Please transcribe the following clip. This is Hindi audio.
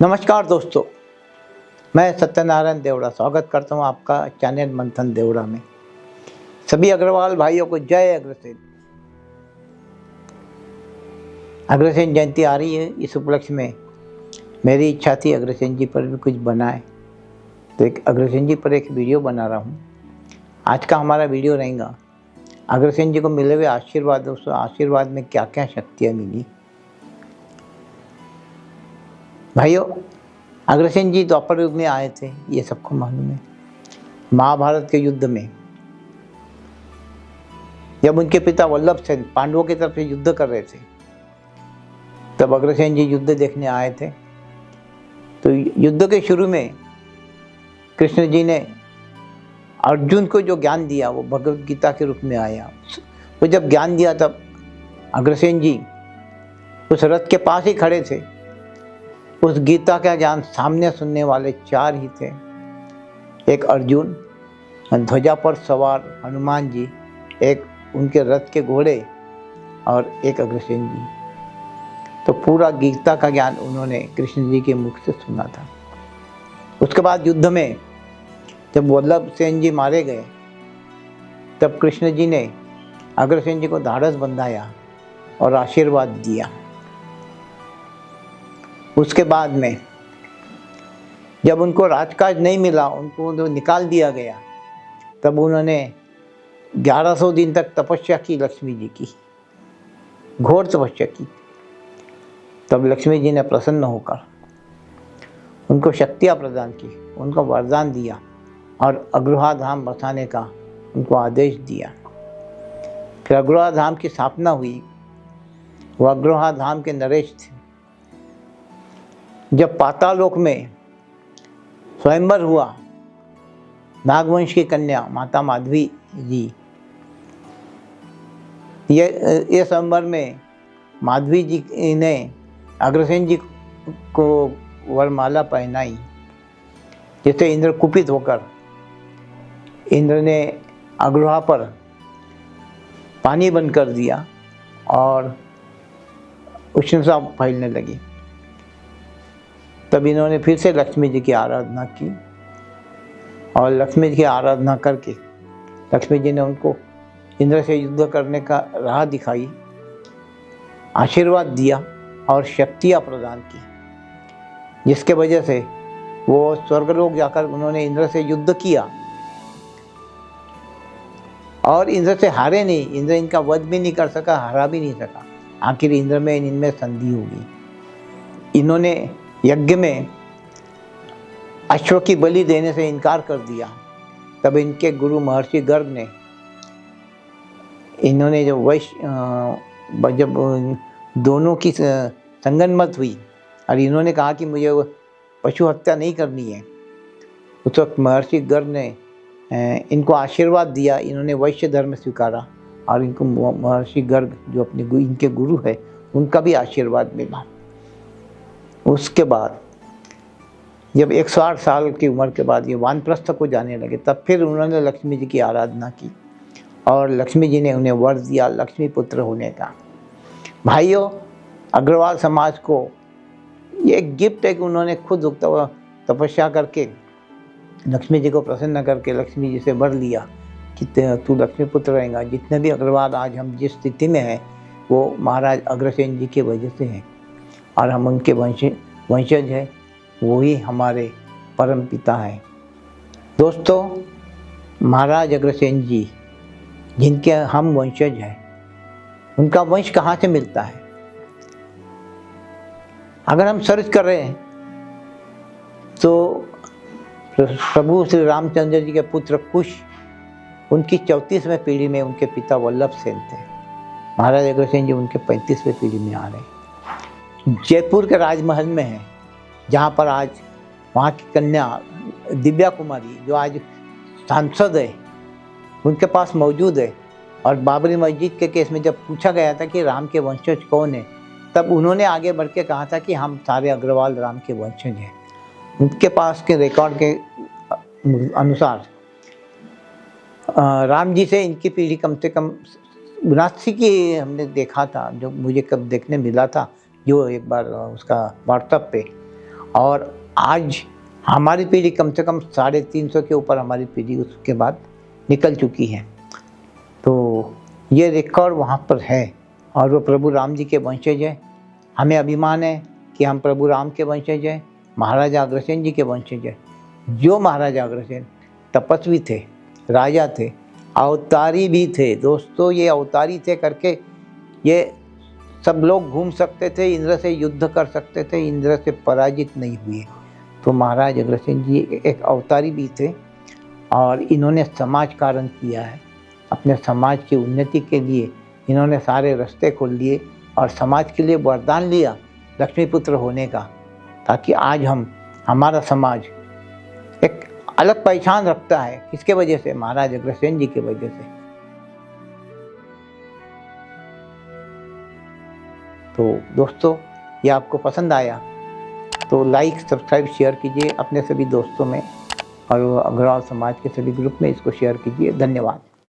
नमस्कार दोस्तों, मैं सत्यनारायण देवड़ा स्वागत करता हूं आपका चैनल मंथन देवड़ा में। सभी अग्रवाल भाइयों को जय अग्रसेन। अग्रसेन जयंती आ रही है। इस उपलक्ष्य में मेरी इच्छा थी अग्रसेन जी पर भी कुछ बनाए, तो एक अग्रसेन जी पर एक वीडियो बना रहा हूं। आज का हमारा वीडियो रहेगा अग्रसेन जी को मिले हुए आशीर्वाद। दोस्तों, आशीर्वाद में क्या क्या शक्तियाँ मिली। भाइयों, अग्रसेन जी द्वापर युग में आए थे, ये सबको मालूम है। महाभारत के युद्ध में जब उनके पिता वल्लभ सेन पांडवों की तरफ से युद्ध कर रहे थे, तब अग्रसेन जी युद्ध देखने आए थे। तो युद्ध के शुरू में कृष्ण जी ने अर्जुन को जो ज्ञान दिया वो भगवत गीता के रूप में आया। वो जब ज्ञान दिया तब अग्रसेन जी उस रथ के पास ही खड़े थे। उस गीता का ज्ञान सामने सुनने वाले चार ही थे। एक अर्जुन, ध्वजा पर सवार हनुमान जी, एक उनके रथ के घोड़े और एक अग्रसेन जी। तो पूरा गीता का ज्ञान उन्होंने कृष्ण जी के मुख से सुना था। उसके बाद युद्ध में जब वल्लभ सेन जी मारे गए, तब कृष्ण जी ने अग्रसेन जी को ढाढ़स बंधाया और आशीर्वाद दिया। उसके बाद में जब उनको राजकाज नहीं मिला, उनको तो निकाल दिया गया, तब उन्होंने 1100 दिन तक तपस्या की लक्ष्मी जी की, घोर तपस्या की। तब लक्ष्मी जी ने प्रसन्न होकर उनको शक्तियाँ प्रदान की, उनको वरदान दिया और अग्रहा धाम बसाने का उनको आदेश दिया। फिर अग्रहा धाम की स्थापना हुई। वो अग्रहा धाम के नरेश थे। जब पातालोक में स्वयंवर हुआ, नागवंश की कन्या माता माधवी जी, ये स्वयंवर में माधवी जी ने अग्रसेन जी को वरमाला पहनाई, जिससे इंद्र कुपित होकर इंद्र ने अग्रहा पर पानी बंद कर दिया और उष्णता फैलने लगी। तब इन्होंने फिर से लक्ष्मी जी की आराधना की और लक्ष्मी जी की आराधना करके लक्ष्मी जी ने उनको इंद्र से युद्ध करने का राह दिखाई, आशीर्वाद दिया और शक्तियाँ प्रदान की, जिसके वजह से वो स्वर्गलोक जाकर उन्होंने इंद्र से युद्ध किया और इंद्र से हारे नहीं। इंद्र इनका वध भी नहीं कर सका, हरा भी नहीं सका। आखिर इंद्र में इनमें संधि होगी। इन्होंने यज्ञ में अश्व की बलि देने से इनकार कर दिया। तब इनके गुरु महर्षि गर्ग ने इन्होंने जब दोनों की संगनमत हुई और इन्होंने कहा कि मुझे पशु हत्या नहीं करनी है, उस वक्त महर्षि गर्ग ने इनको आशीर्वाद दिया। इन्होंने वैश्य धर्म स्वीकारा और इनको महर्षि गर्ग जो अपने इनके गुरु है उनका भी आशीर्वाद मिला। उसके बाद जब 108 साल की उम्र के बाद ये वानप्रस्थ को जाने लगे, तब फिर उन्होंने लक्ष्मी जी की आराधना की और लक्ष्मी जी ने उन्हें वर दिया लक्ष्मी पुत्र होने का। भाइयों, अग्रवाल समाज को ये एक गिफ्ट है कि उन्होंने खुद तपस्या करके लक्ष्मी जी को प्रसन्न करके लक्ष्मी जी से वर लिया कि तू लक्ष्मी पुत्र रहेगा। जितने भी अग्रवाल आज हम जिस स्थिति में हैं वो महाराज अग्रसेन जी की वजह से हैं और हम उनके वंशज हैं। वही हमारे परम पिता हैं। दोस्तों, महाराज अग्रसेन जी जिनके हम वंशज हैं, उनका वंश कहाँ से मिलता है? अगर हम सर्च कर रहे हैं तो प्रभु श्री रामचंद्र जी के पुत्र कुश, उनकी 34वें पीढ़ी में उनके पिता वल्लभ सेन थे। महाराज अग्रसेन जी उनके 35वें पीढ़ी में आ रहे। जयपुर के राजमहल में है, जहाँ पर आज वहाँ की कन्या दिव्या कुमारी जो आज सांसद है, उनके पास मौजूद है। और बाबरी मस्जिद के केस में जब पूछा गया था कि राम के वंशज कौन है, तब उन्होंने आगे बढ़ के कहा था कि हम सारे अग्रवाल राम के वंशज हैं। उनके पास के रिकॉर्ड के अनुसार राम जी से इनकी पीढ़ी कम से कम 79 की हमने देखा था, जो मुझे कब देखने मिला था, जो एक बार उसका व्हाट्सएप पे। और आज हमारी पीढ़ी कम से कम 350 के ऊपर हमारी पीढ़ी उसके बाद निकल चुकी है। तो ये रिकॉर्ड वहाँ पर है और वो प्रभु राम जी के वंशज है। हमें अभिमान है कि हम प्रभु राम के वंशज हैं, महाराजा अग्रसेन जी के वंशज हैं। जो महाराजा अग्रसेन तपस्वी थे, राजा थे, अवतारी भी थे दोस्तों, ये अवतारी थे करके ये सब लोग घूम सकते थे, इंद्र से युद्ध कर सकते थे, इंद्र से पराजित नहीं हुए। तो महाराज अग्रसेन जी एक अवतारी भी थे और इन्होंने समाज कारण किया है। अपने समाज की उन्नति के लिए इन्होंने सारे रास्ते खोल दिए और समाज के लिए वरदान लिया लक्ष्मीपुत्र होने का, ताकि आज हमारा समाज एक अलग पहचान रखता है। किसके वजह से? महाराज अग्रसेन जी की वजह से। तो दोस्तों, ये आपको पसंद आया तो लाइक, सब्सक्राइब, शेयर कीजिए अपने सभी दोस्तों में और अग्रवाल समाज के सभी ग्रुप में इसको शेयर कीजिए। धन्यवाद।